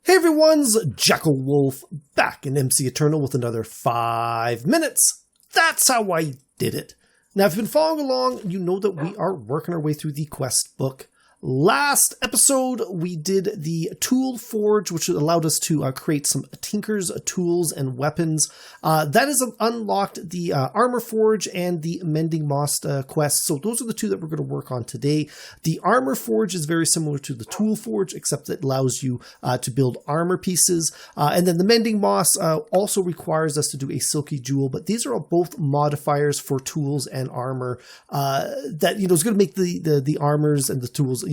Hey everyone's JackelWolf back in MC Eternal with another 5 minutes. That's how I did it. Now, if you've been following along, you know that we are working our way through the quest book. Last episode, we did the tool forge, which allowed us to create some tinkers, tools, and weapons. That has unlocked the armor forge and the mending moss quest. So those are the two that we're going to work on today. The armor forge is very similar to the tool forge, except it allows you to build armor pieces. And then the mending moss also requires us to do a Silky jewel, but these are both modifiers for tools and armor that, is going to make the armors and the tools,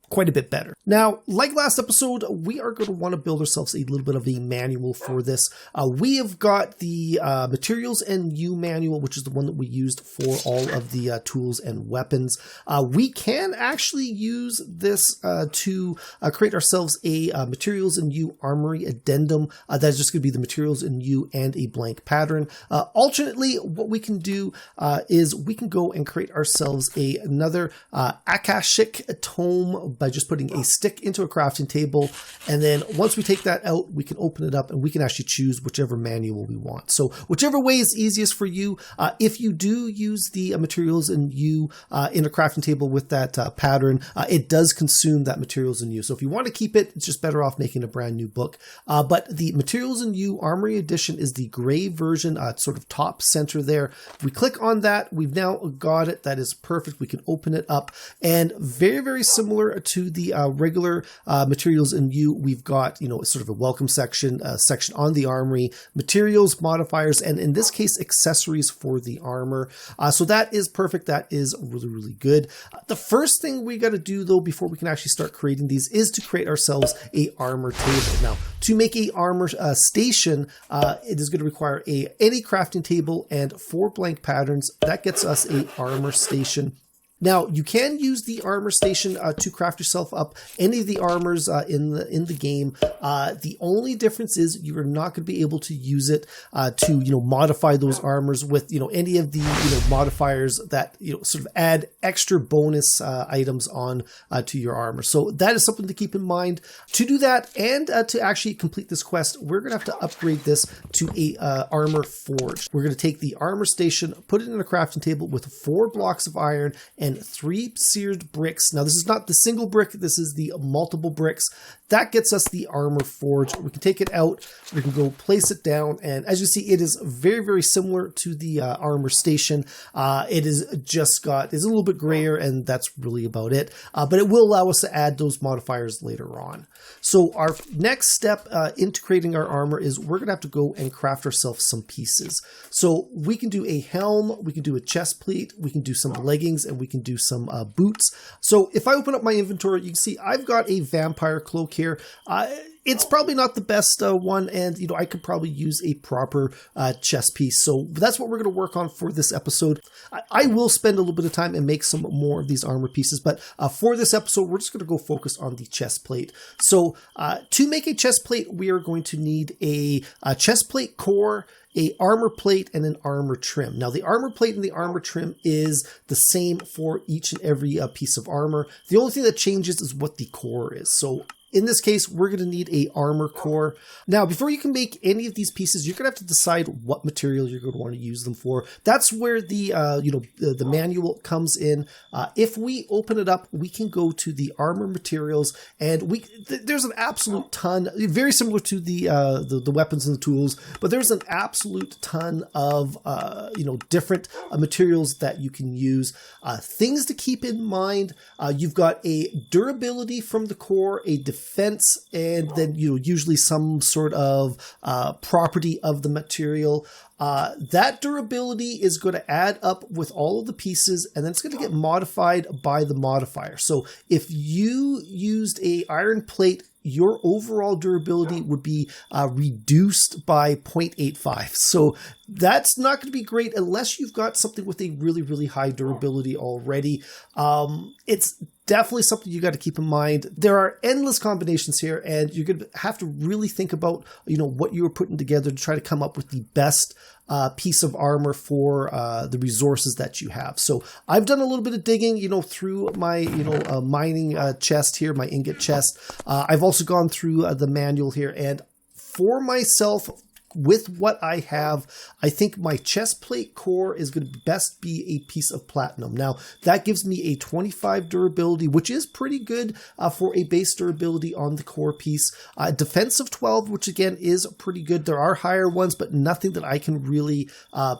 quite a bit better. Now, like last episode, we are going to want to build ourselves a little bit of a manual for this. We have got the materials and U manual, which is the one that we used for all of the tools and weapons. We can actually use this to create ourselves a materials and U Armory Addendum. That is just going to be the materials in U and a blank pattern. Alternately, what we can do is we can go and create ourselves another Akashic tome by just putting a stick into a crafting table, and then once we take that out, we can open it up and we can actually choose whichever manual we want. So whichever way is easiest for you. If you do use the materials in U in a crafting table with that pattern, it does consume that materials in U. So if you want to keep it, it's just better off making a brand new book. But the materials in U Armory Edition is the gray version, sort of top center there. If we click on that, we've now got it. That is perfect. We can open it up, and very, very similar to the regular materials in U, we've got, sort of a welcome section, section on the armory, materials, modifiers, and in this case, accessories for the armor. So that is perfect. That is really, really good. The first thing we got to do, though, before we can actually start creating these is to create ourselves a armor table. Now, to make a armor station, it is going to require any crafting table and 4 blank patterns. That gets us a armor station. Now, you can use the armor station to craft yourself up any of the armors in the game. The only difference is you are not going to be able to use it to modify those armors with any of the modifiers that sort of add extra bonus items on to your armor. So that is something to keep in mind. To do that and to actually complete this quest, we're going to have to upgrade this to a armor forge. We're going to take the armor station, put it in a crafting table with 4 blocks of iron and 3 seared bricks. Now, this is not the single brick. This is the multiple bricks. That gets us the armor forge. We can take it out. We can go place it down. And as you see, it is very, very similar to the armor station. It is just it's a little bit grayer, and that's really about it. But it will allow us to add those modifiers later on. So our next step into creating our armor is we're going to have to go and craft ourselves some pieces. So we can do a helm, we can do a chest plate, we can do some leggings, and we can do some boots. So if I open up my inventory, you can see I've got a vampire cloak here. It's probably not the best one, and I could probably use a proper chest piece. So that's what we're going to work on for this episode. I will spend a little bit of time and make some more of these armor pieces, but for this episode, we're just going to go focus on the chest plate. So to make a chest plate, we are going to need a chest plate core, a armor plate, and an armor trim. Now, the armor plate and the armor trim is the same for each and every piece of armor. The only thing that changes is what the core is. So in this case, we're going to need a armor core. Now, before you can make any of these pieces, you're going to have to decide what material you're going to want to use them for. That's where the the manual comes in. If we open it up, we can go to the armor materials, and there's an absolute ton, very similar to the weapons and the tools, but there's an absolute ton of different materials that you can use. Things to keep in mind: you've got a durability from the core, a defense, and then usually some sort of property of the material. That durability is going to add up with all of the pieces, and then it's going to get modified by the modifier. So if you used a iron plate, your overall durability would be reduced by 0.85. So that's not going to be great unless you've got something with a really, really high durability already. It's definitely something you got to keep in mind. There are endless combinations here, and you're going to have to really think about, what you were putting together to try to come up with the best piece of armor for the resources that you have. So I've done a little bit of digging, through my, mining chest here, my ingot chest. I've also gone through the manual here, and for myself, with what I have, I think my chestplate core is going to best be a piece of platinum. Now, that gives me a 25 durability, which is pretty good for a base durability on the core piece. Defense of 12, which again is pretty good. There are higher ones, but nothing that I can really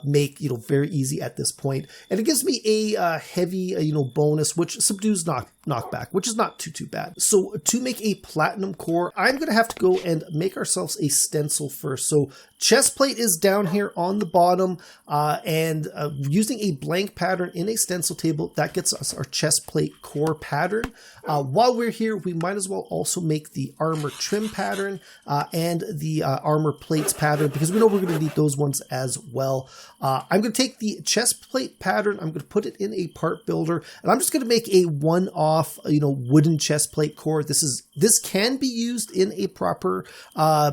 make, very easy at this point. And it gives me a heavy, bonus, which subdues knockback, which is not too bad. So to make a platinum core, I'm going to have to go and make ourselves a stencil first. So chestplate is down here on the bottom, and using a blank pattern in a stencil table, that gets us our chestplate core pattern. While we're here, we might as well also make the armor trim pattern and the armor plates pattern, because we know we're going to need those ones as well. I'm going to take the chestplate pattern, I'm going to put it in a part builder, and I'm just going to make a one-off, wooden chestplate core. This can be used in a proper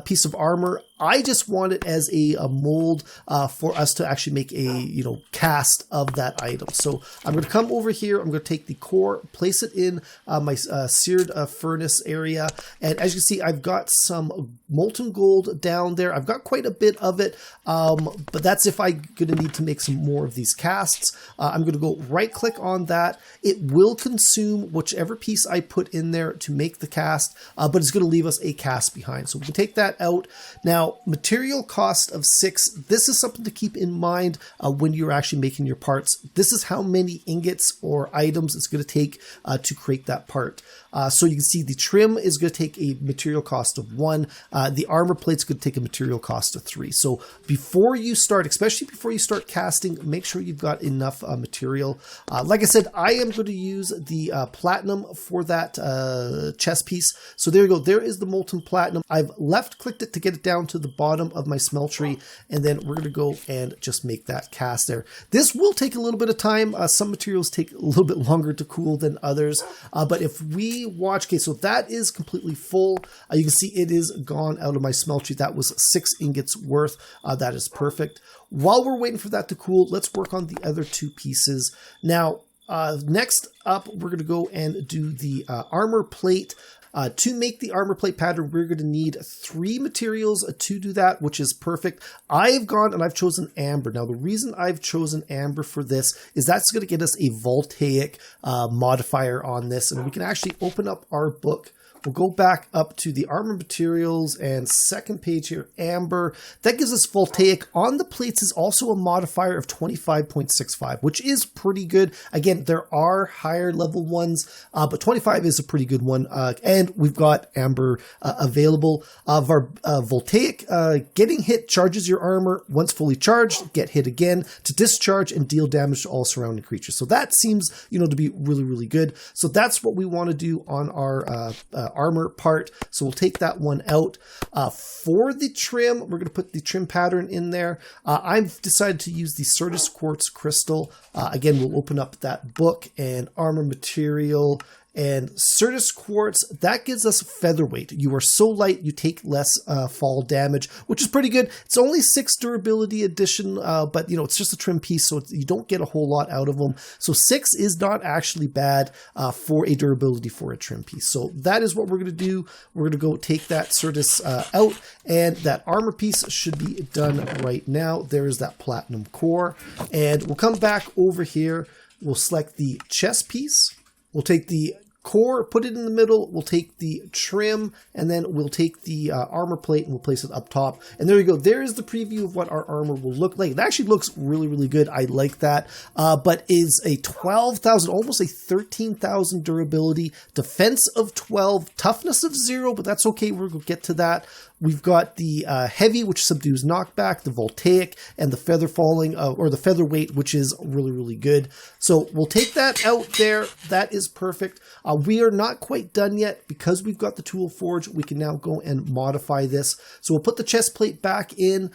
piece of armor. I just want it as a mold for us to actually make a cast of that item. So I'm going to come over here. I'm going to take the core, place it in my seared furnace area, and as you can see, I've got some molten gold down there. I've got quite a bit of it, but that's if I'm going to need to make some more of these casts. I'm going to go right click on that. It will consume whichever piece I put in there to make the cast, but it's going to leave us a cast behind. So we can take that out. Now, material cost of 6. This is something to keep in mind when you're actually making your parts. This is how many ingots or items it's going to take to create that part. So you can see the trim is going to take a material cost of 1. The armor plate's going to take a material cost of 3. So before you start, especially before you start casting, make sure you've got enough material. Like I said, I am going to use the platinum for that chest piece. So there you go. There is the molten platinum. I've left clicked it to get it down to the bottom of my smeltery, and then we're going to go and just make that cast there. This will take a little bit of time. Some materials take a little bit longer to cool than others, but if we watch, okay, so that is completely full. You can see it is gone out of my smeltery. That was 6 ingots worth. That is perfect. While we're waiting for that to cool, let's work on the other 2 pieces. Now, next up, we're going to go and do the armor plate. To make the armor plate pattern, we're going to need 3 materials to do that, which is perfect. I've gone and I've chosen amber. Now, the reason I've chosen amber for this is that's going to get us a voltaic modifier on this, and we can actually open up our book. We'll go back up to the armor materials and second page here, amber. That gives us voltaic. On the plates is also a modifier of 25.65, which is pretty good. Again, there are higher level ones, but 25 is a pretty good one. And we've got amber available. Of our voltaic, getting hit charges your armor. Once fully charged, get hit again to discharge and deal damage to all surrounding creatures. So that seems, to be really, really good. So that's what we want to do on our armor part. So we'll take that one out. For the trim, we're going to put the trim pattern in there. I've decided to use the Certus Quartz Crystal. Again, we'll open up that book and armor material. And Certus Quartz, that gives us featherweight. You are so light, you take less fall damage, which is pretty good. It's only 6 durability addition, but it's just a trim piece, so you don't get a whole lot out of them. So 6 is not actually bad for a durability for a trim piece. So that is what we're going to do. We're going to go take that Certus out, and that armor piece should be done right now. There is that platinum core. And we'll come back over here. We'll select the chest piece. We'll take the core, put it in the middle, we'll take the trim, and then we'll take the armor plate and we'll place it up top. And there you go. There is the preview of what our armor will look like. It actually looks really, really good. I like that. But is a 12,000, almost a 13,000 durability, defense of 12, toughness of 0, but that's okay. We're going to get to that. We've got the heavy, which subdues knockback, the voltaic, and the feather falling, or the featherweight, which is really, really good. So we'll take that out there. That is perfect. We are not quite done yet. Because we've got the tool forge, we can now go and modify this. So we'll put the chest plate back in.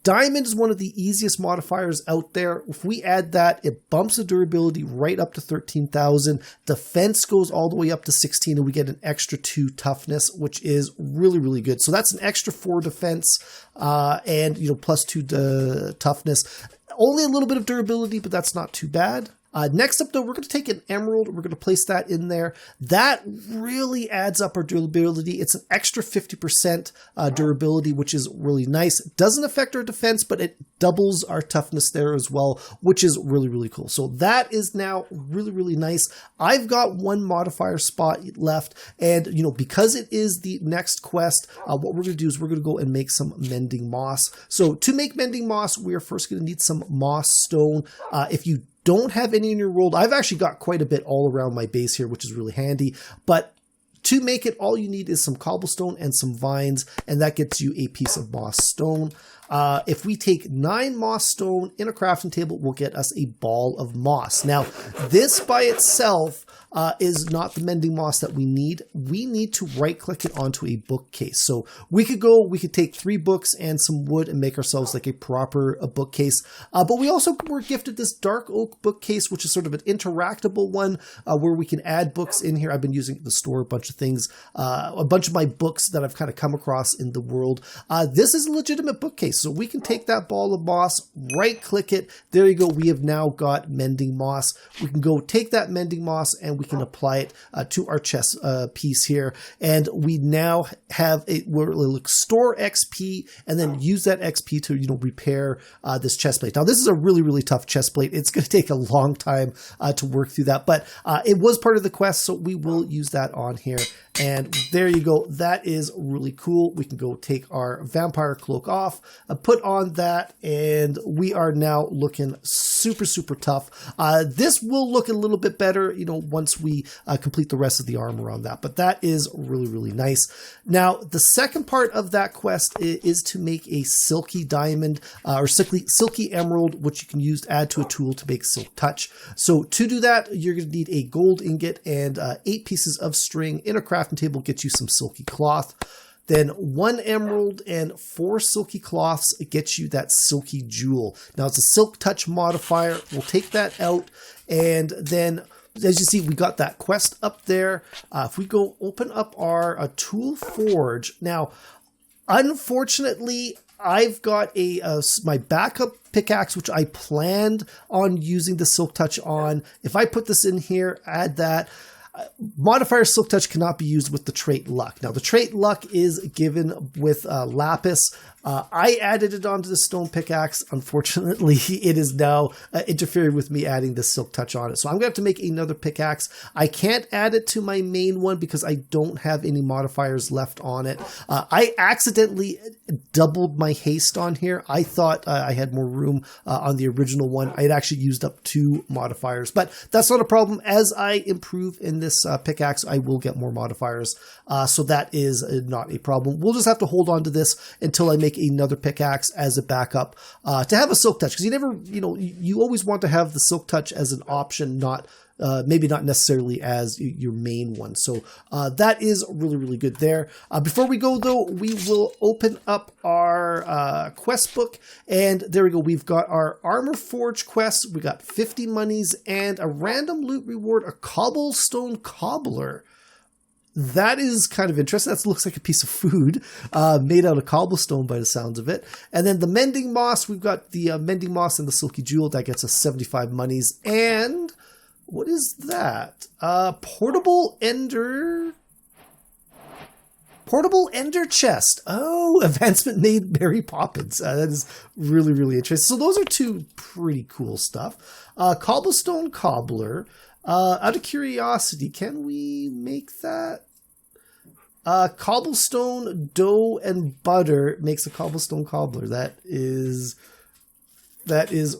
Diamond is one of the easiest modifiers out there. If we add that, it bumps the durability right up to 13,000. Defense goes all the way up to 16, and we get an extra 2 toughness, which is really, really good. So that's an extra 4 defense and plus 2 toughness. Only a little bit of durability, but that's not too bad. Next up, though, we're going to take an emerald. We're going to place that in there. That really adds up our durability. It's an extra 50% durability, which is really nice. It doesn't affect our defense, but it doubles our toughness there as well, which is really, really cool. So that is now really, really nice. I've got 1 modifier spot left, and because it is the next quest, what we're going to do is we're going to go and make some mending moss. So to make mending moss, we are first going to need some moss stone. If you don't have any in your world, I've actually got quite a bit all around my base here, which is really handy. But to make it, all you need is some cobblestone and some vines, and that gets you a piece of moss stone. If we take 9 moss stone in a crafting table, we'll get us a ball of moss. Now, this by itself is not the mending moss that we need. We need to right click it onto a bookcase. So we could take 3 books and some wood and make ourselves like a proper bookcase. But we also were gifted this dark oak bookcase, which is sort of an interactable one where we can add books in here. I've been using it to store a bunch of things, a bunch of my books that I've kind of come across in the world. This is a legitimate bookcase. So we can take that ball of moss, right click it. There you go. We have now got mending moss. We can go take that mending moss and we can apply it to our chest piece here. And we now have we'll store XP and then use that XP to, repair this chest plate. Now, this is a really, really tough chest plate. It's going to take a long time to work through that, but it was part of the quest. So we will use that on here. And there you go. That is really cool. We can go take our vampire cloak off, put on that, and we are now looking super, super tough. This will look a little bit better, once we complete the rest of the armor on that. But that is really, really nice. Now, the second part of that quest is to make a silky diamond or silky emerald, which you can use to add to a tool to make silk touch. So to do that, you're going to need a gold ingot and 8 pieces of string in a crafting table. Get you some silky cloth. Then 1 emerald and 4 silky cloths gets you that silky jewel. Now it's a silk touch modifier. We'll take that out, and then as you see, we got that quest up there. If we go open up our tool forge. Now, unfortunately, I've got my backup pickaxe, which I planned on using the silk touch on. If I put this in here, add that. Modifier Silk Touch cannot be used with the trait Luck. Now, the trait Luck is given with Lapis. I added it onto the stone pickaxe. Unfortunately, it is now interfering with me adding the Silk Touch on it. So I'm going to have to make another pickaxe. I can't add it to my main one because I don't have any modifiers left on it. I accidentally doubled my haste on here. I thought I had more room on the original one. I had actually used up 2 modifiers, but that's not a problem. As I improve in this pickaxe, I will get more modifiers. So that is not a problem. We'll just have to hold on to this until I make another pickaxe as a backup to have a silk touch, because you always want to have the silk touch as an option, not maybe not necessarily as your main one. So that is really, really good there. Before we go, though, we will open up our quest book, and there we go. We've got our Armor Forge quest. We got 50 monies and a random loot reward, a cobblestone cobbler. That is kind of interesting. That looks like a piece of food made out of cobblestone by the sounds of it. And then the mending moss, we've got the mending moss and the silky jewel. That gets us 75 monies. And what is that? Portable ender chest. Oh, advancement made Mary Poppins. That is really, really interesting. So those are 2 pretty cool stuff. Cobblestone cobbler. Out of curiosity, can we make that? Cobblestone dough and butter makes a cobblestone cobbler. That is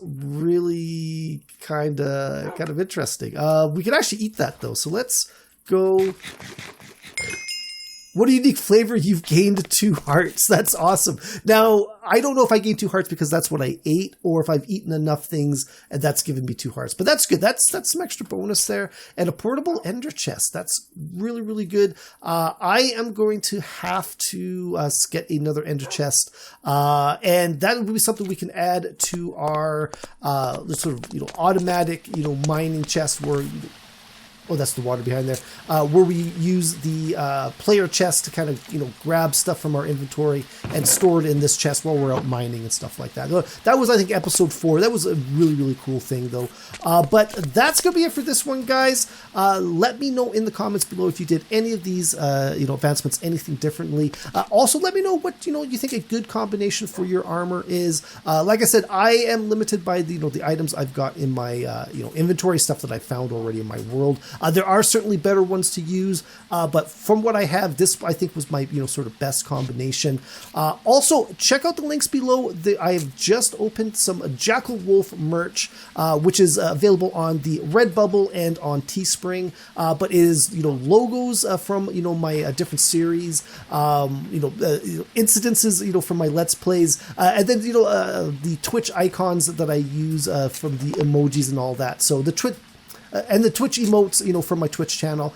really kind of interesting. We can actually eat that though. So let's go. What a unique flavor. You've gained 2 hearts. That's awesome. Now, I don't know if I gained 2 hearts because that's what I ate or if I've eaten enough things and that's given me 2 hearts. But that's good. That's some extra bonus there. And a portable ender chest. That's really, really good. I am going to have to get another ender chest. And that would be something we can add to our sort of, automatic, mining chest where... Oh, that's the water behind there. Where we use the player chest to kind of, grab stuff from our inventory and store it in this chest while we're out mining and stuff like that. That was, I think, episode 4. That was a really, really cool thing, though. But that's going to be it for this one, guys. Let me know in the comments below if you did any of these, advancements, anything differently. Also, let me know what, you think a good combination for your armor is. Like I said, I am limited by the items I've got in my, inventory, stuff that I found already in my world. There are certainly better ones to use, but from what I have, this I think was my sort of best combination. Also, check out the links below. I have just opened some JackelWolf merch, which is available on the Redbubble and on Teespring, but is logos from my different series, incidences from my Let's Plays, and then the Twitch icons that I use from the emojis and all that. So the Twitch. And the Twitch emotes, from my Twitch channel.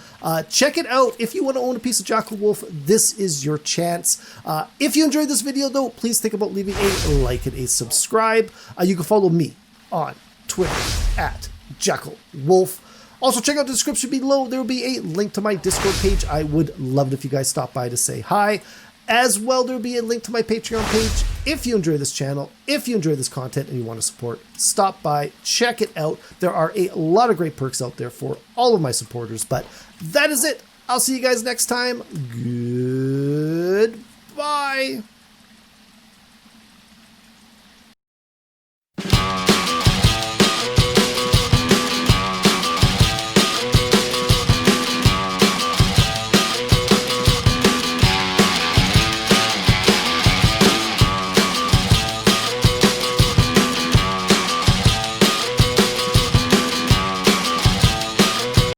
Check it out. If you want to own a piece of JackelWolf, this is your chance. If you enjoyed this video, though, please think about leaving a like and a subscribe. You can follow me on Twitter at JackelWolf. Also, check out the description below. There will be a link to my Discord page. I would love it if you guys stop by to say hi. As well, there will be a link to my Patreon page. If you enjoy this channel, if you enjoy this content and you want to support, stop by, check it out. There are a lot of great perks out there for all of my supporters. But that is it. I'll see you guys next time. Goodbye.